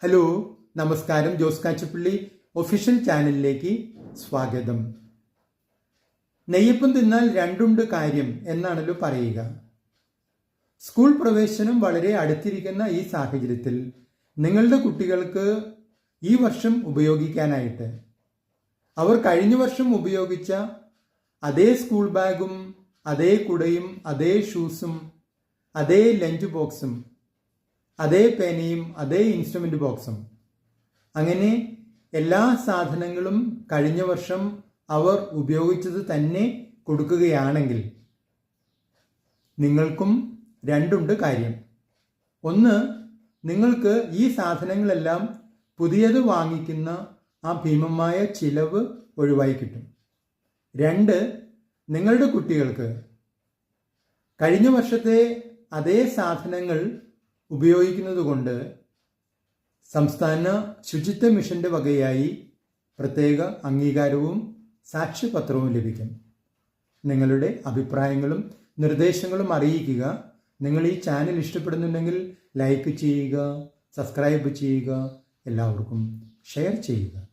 Hello, നമസ്കാരം. Jose Kachappilly official ചാനലിലേക്ക് സ്വാഗതം. നെയ്യപ്പം തിന്നാൽ രണ്ടുണ്ട് കാര്യം എന്നാണല്ലോ പറയുക. സ്കൂൾ പ്രവേശനം വളരെ അടുത്തിരിക്കുന്ന ഈ സാഹചര്യത്തിൽ നിങ്ങളുടെ കുട്ടികൾക്ക് ഈ വർഷം ഉപയോഗിക്കാനായിട്ട് അവർ കഴിഞ്ഞ വർഷം ഉപയോഗിച്ച അതേ സ്കൂൾ ബാഗും അതേ കുടയും അതേ ഷൂസും അതേ ലഞ്ച് ബോക്സും അതേ പേനയും അതേ ഇൻസ്ട്രുമെന്റ് ബോക്സും അങ്ങനെ എല്ലാ സാധനങ്ങളും കഴിഞ്ഞ വർഷം അവർ ഉപയോഗിച്ചത് തന്നെ കൊടുക്കുകയാണെങ്കിൽ നിങ്ങൾക്കും രണ്ടുണ്ട് കാര്യം. ഒന്ന്, നിങ്ങൾക്ക് ഈ സാധനങ്ങളെല്ലാം പുതിയത് വാങ്ങിക്കുന്ന ആ ഭീമമായ ചിലവ് ഒഴിവായി കിട്ടും. രണ്ട്, നിങ്ങളുടെ കുട്ടികൾക്ക് കഴിഞ്ഞ വർഷത്തെ അതേ സാധനങ്ങൾ ഉപയോഗിക്കുന്നത് കൊണ്ട് സംസ്ഥാന ശുചിത്വ മിഷന്റെ വകയായി പ്രത്യേക അംഗീകാരവും സാക്ഷ്യപത്രവും ലഭിക്കും. നിങ്ങളുടെ അഭിപ്രായങ്ങളും നിർദ്ദേശങ്ങളും അറിയിക്കുക. നിങ്ങൾ ഈ ചാനൽ ഇഷ്ടപ്പെടുന്നുണ്ടെങ്കിൽ ലൈക്ക് ചെയ്യുക, സബ്സ്ക്രൈബ് ചെയ്യുക, എല്ലാവർക്കും ഷെയർ ചെയ്യുക.